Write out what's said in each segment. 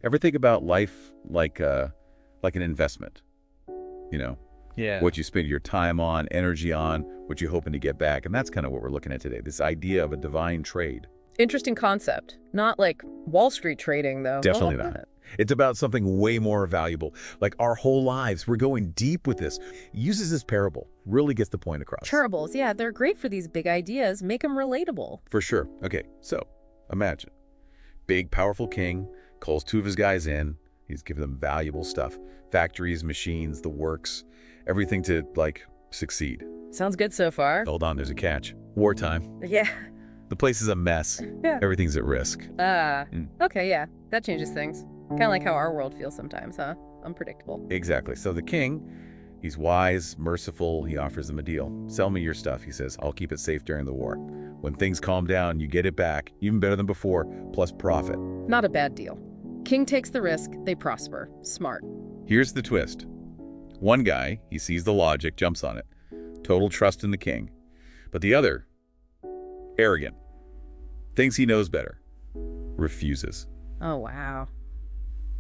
Ever think about life like an investment? You know, Yeah. what you spend your time on, energy on, what you're hoping to get back. And that's kind of what we're looking at today, this idea of a divine trade. Interesting concept. Not like Wall Street trading, though. Definitely not. It's about something way more valuable. Like our whole lives, we're going deep with this. Uses this parable, really gets the point across. Parables, yeah, they're great for these big ideas. Make them relatable. For sure. Okay, so imagine. Big, powerful king calls two of his guys in. He's giving them valuable stuff. Factories, machines, the works, everything to, like, succeed. Sounds good so far. Hold on, there's a catch. Wartime. Yeah. The place is a mess. Yeah. Everything's at risk. Okay, yeah. That changes things. Kind of like how our world feels sometimes, huh? Unpredictable. Exactly. So the king, he's wise, merciful. He offers them a deal. Sell me your stuff, he says. I'll keep it safe during the war. When things calm down, you get it back, even better than before, plus profit. Not a bad deal. King takes the risk, they prosper. Smart. Here's the twist. One guy, he sees the logic, jumps on it. Total trust in the king. But the other, arrogant, thinks he knows better, refuses. Oh, wow.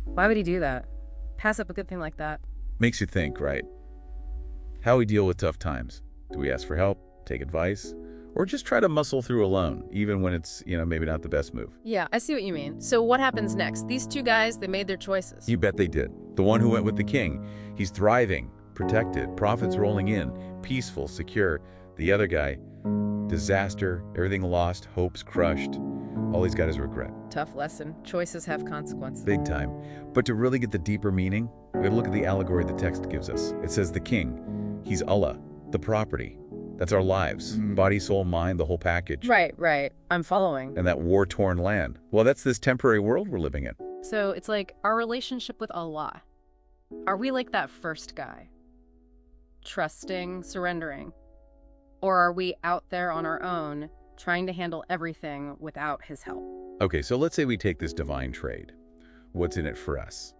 Why would he do that? Pass up a good thing like that? Makes you think, right? How we deal with tough times. Do we ask for help, take advice, or just try to muscle through alone, even when it's, maybe not the best move? Yeah, I see what you mean. So what happens next? These two guys, they made their choices. You bet they did. The one who went with the king, he's thriving, protected, profits rolling in, peaceful, secure. The other guy, disaster, everything lost, hopes crushed. All he's got is regret. Tough lesson. Choices have consequences. Big time. But to really get the deeper meaning, we have to look at the allegory the text gives us. It says the king, he's Allah, the property. That's our lives. Body, soul, mind, the whole package. Right. I'm following. And that war-torn land. Well, that's this temporary world we're living in. So it's like our relationship with Allah. Are we like that first guy? Trusting, surrendering? Or are we out there on our own, trying to handle everything without his help? Okay, so let's say we take this divine trade. What's in it for us?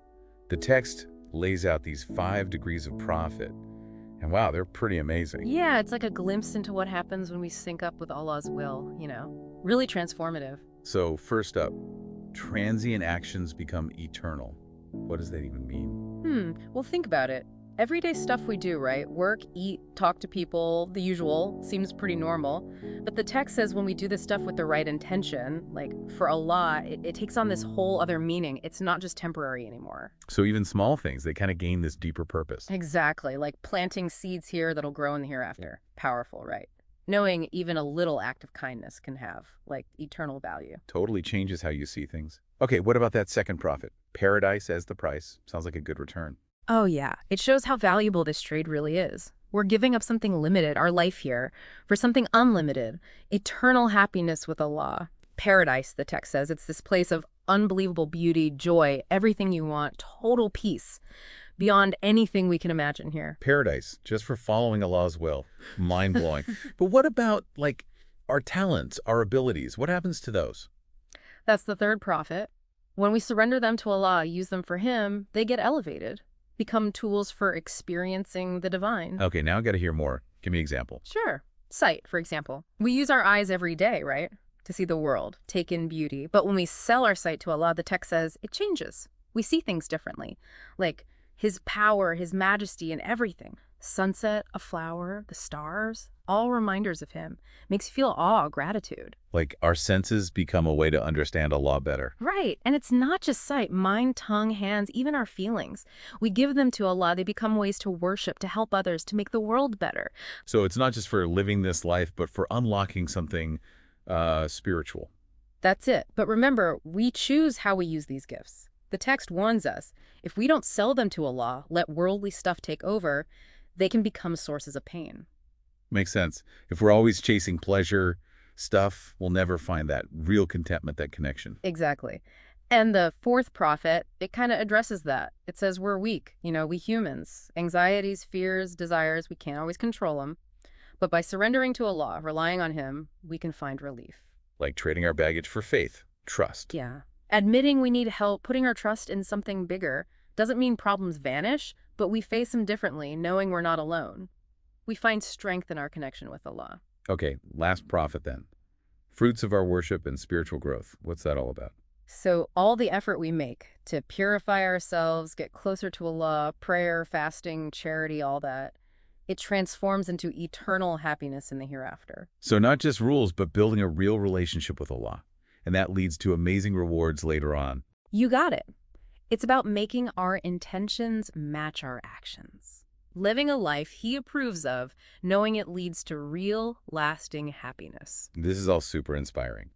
The text lays out these 5 degrees of profit. And wow, they're pretty amazing. Yeah, it's like a glimpse into what happens when we sync up with Allah's will, Really transformative. So first up, transient actions become eternal. What does that even mean? Well, think about it. Everyday stuff we do, right? Work, eat, talk to people, the usual, seems pretty normal. But the text says when we do this stuff with the right intention, like for Allah, it takes on this whole other meaning. It's not just temporary anymore. So even small things, they kind of gain this deeper purpose. Exactly, like planting seeds here that'll grow in the hereafter. Powerful, right? Knowing even a little act of kindness can have, like, eternal value. Totally changes how you see things. Okay, what about that second profit? Paradise as the price. Sounds like a good return. Oh, yeah. It shows how valuable this trade really is. We're giving up something limited, our life here, for something unlimited, eternal happiness with Allah. Paradise, the text says. It's this place of unbelievable beauty, joy, everything you want, total peace, beyond anything we can imagine here. Paradise, just for following Allah's will. Mind-blowing. But what about, like, our talents, our abilities? What happens to those? That's the third profit. When we surrender them to Allah, use them for Him, they get elevated. Become tools for experiencing the divine. Okay, now I got to hear more. Give me an example. Sure. Sight, for example. We use our eyes every day, right? To see the world, take in beauty. But when we sell our sight to Allah, the text says it changes. We see things differently. Like His power, His majesty, and everything. Sunset, a flower, the stars, all reminders of Him. Makes you feel awe, gratitude. Like our senses become a way to understand Allah better. Right. And it's not just sight, mind, tongue, hands, even our feelings. We give them to Allah. They become ways to worship, to help others, to make the world better. So it's not just for living this life, but for unlocking something spiritual. That's it. But remember, we choose how we use these gifts. The text warns us, if we don't sell them to Allah, let worldly stuff take over, they can become sources of pain. Makes sense. If we're always chasing pleasure, stuff, we'll never find that real contentment, that connection. Exactly. And the fourth prophet, it kind of addresses that. It says we're weak, we humans. Anxieties, fears, desires, we can't always control them. But by surrendering to Allah, relying on Him, we can find relief. Like trading our baggage for faith, trust. Yeah. Admitting we need help, putting our trust in something bigger, doesn't mean problems vanish, but we face them differently, knowing we're not alone. We find strength in our connection with Allah. Okay, last prophet then. Fruits of our worship and spiritual growth. What's that all about? So all the effort we make to purify ourselves, get closer to Allah, prayer, fasting, charity, all that, it transforms into eternal happiness in the hereafter. So not just rules, but building a real relationship with Allah. And that leads to amazing rewards later on. You got it. It's about making our intentions match our actions. Living a life He approves of, knowing it leads to real, lasting happiness. This is all super inspiring.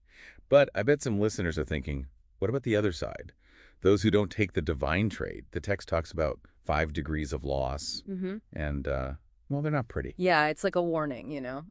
But I bet some listeners are thinking, what about the other side? Those who don't take the divine trade. The text talks about 5 degrees of loss. And, well, they're not pretty. Yeah, it's like a warning,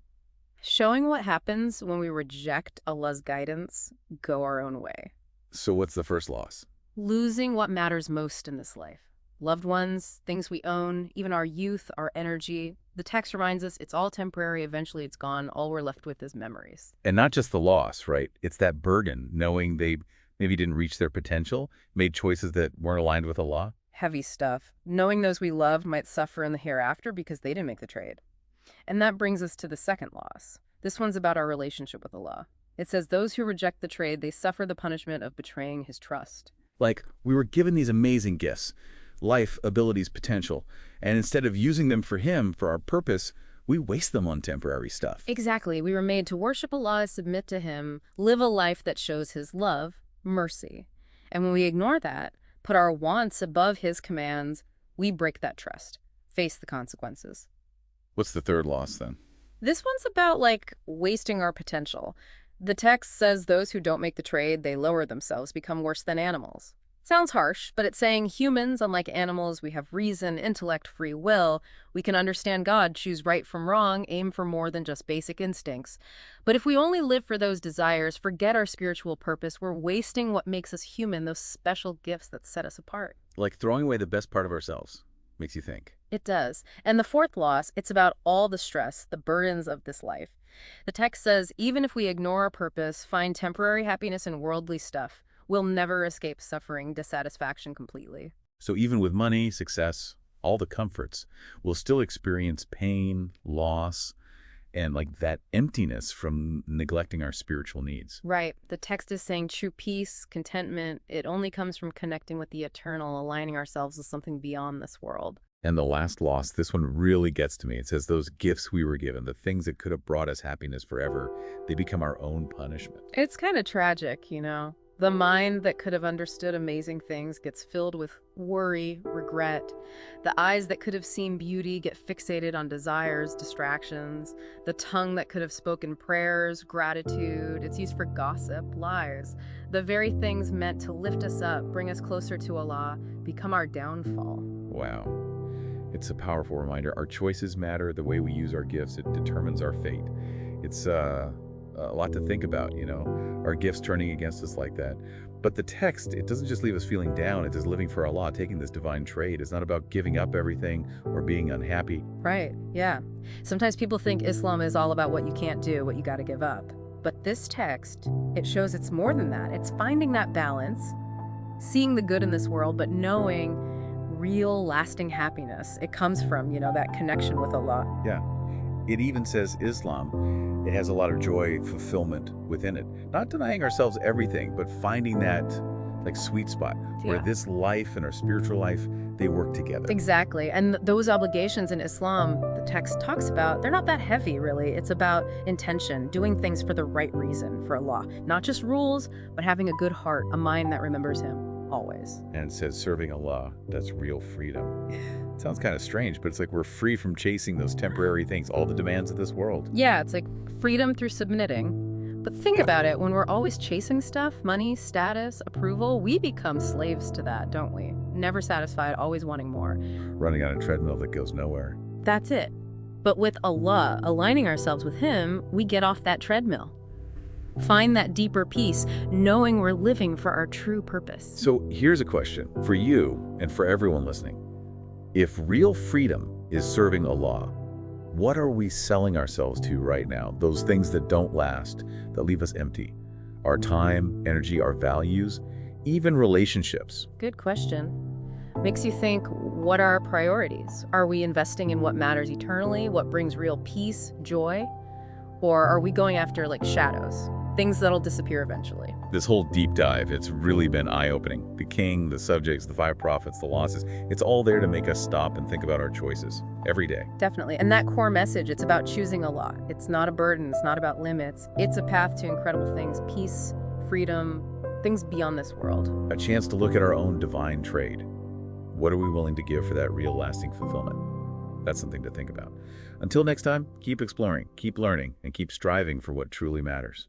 Showing what happens when we reject Allah's guidance, go our own way. So what's the first loss? Losing what matters most in this life. Loved ones, things we own, even our youth, our energy. The text reminds us it's all temporary. Eventually it's gone. All we're left with is memories. And not just the loss, right? It's that burden, knowing they maybe didn't reach their potential, made choices that weren't aligned with Allah. Heavy stuff. Knowing those we loved might suffer in the hereafter because they didn't make the trade. And that brings us to the second loss. This one's about our relationship with Allah. It says those who reject the trade, they suffer the punishment of betraying His trust. Like, we were given these amazing gifts, life, abilities, potential, and instead of using them for Him, for our purpose, we waste them on temporary stuff. Exactly. We were made to worship Allah, submit to Him, live a life that shows His love, mercy. And when we ignore that, put our wants above His commands, we break that trust, face the consequences. What's the third loss, then? This one's about, wasting our potential. The text says those who don't make the trade, they lower themselves, become worse than animals. Sounds harsh, but it's saying humans, unlike animals, we have reason, intellect, free will. We can understand God, choose right from wrong, aim for more than just basic instincts. But if we only live for those desires, forget our spiritual purpose, we're wasting what makes us human, those special gifts that set us apart. Like throwing away the best part of ourselves. Makes you think. It does. And the fourth loss, it's about all the stress, the burdens of this life. The text says, even if we ignore our purpose, find temporary happiness in worldly stuff, we'll never escape suffering, dissatisfaction completely. So even with money, success, all the comforts, we'll still experience pain, loss, and that emptiness from neglecting our spiritual needs. Right. The text is saying true peace, contentment, it only comes from connecting with the eternal, aligning ourselves with something beyond this world. And the last loss, this one really gets to me. It says those gifts we were given, the things that could have brought us happiness forever, they become our own punishment. It's kind of tragic, The mind that could have understood amazing things gets filled with worry, regret. The eyes that could have seen beauty get fixated on desires, distractions. The tongue that could have spoken prayers, gratitude, it's used for gossip, lies. The very things meant to lift us up, bring us closer to Allah, become our downfall. Wow. It's a powerful reminder. Our choices matter. The way we use our gifts, it determines our fate. It's a lot to think about, our gifts turning against us like that. But the text, it doesn't just leave us feeling down. It is living for Allah, taking this divine trade. It's not about giving up everything or being unhappy. Right, yeah. Sometimes people think Islam is all about what you can't do, what you got to give up. But this text, it shows it's more than that. It's finding that balance, seeing the good in this world, but knowing real, lasting happiness. It comes from, that connection with Allah. Yeah. It even says Islam, it has a lot of joy, fulfillment within it. Not denying ourselves everything, but finding that sweet spot where this life and our spiritual life, they work together. Exactly. And those obligations in Islam, the text talks about, they're not that heavy, really. It's about intention, doing things for the right reason, for Allah. Not just rules, but having a good heart, a mind that remembers Him. Always. And it says serving Allah, that's real freedom. It sounds kind of strange, but it's like we're free from chasing those temporary things, all the demands of this world. Yeah, it's like freedom through submitting. But think about it, when we're always chasing stuff, money, status, approval, we become slaves to that, don't we? Never satisfied, always wanting more. Running on a treadmill that goes nowhere. That's it. But with Allah, aligning ourselves with Him, we get off that treadmill. Find that deeper peace, knowing we're living for our true purpose. So here's a question for you and for everyone listening. If real freedom is serving Allah, what are we selling ourselves to right now? Those things that don't last, that leave us empty. Our time, energy, our values, even relationships. Good question. Makes you think, what are our priorities? Are we investing in what matters eternally, what brings real peace, joy? Or are we going after shadows? things that'll disappear eventually. This whole deep dive, it's really been eye-opening. The king, the subjects, the 5 prophets, the losses, it's all there to make us stop and think about our choices every day. Definitely. And that core message, it's about choosing Allah. It's not a burden. It's not about limits. It's a path to incredible things: peace, freedom, things beyond this world. A chance to look at our own divine trade. What are we willing to give for that real lasting fulfillment? That's something to think about. Until next time, keep exploring, keep learning, and keep striving for what truly matters.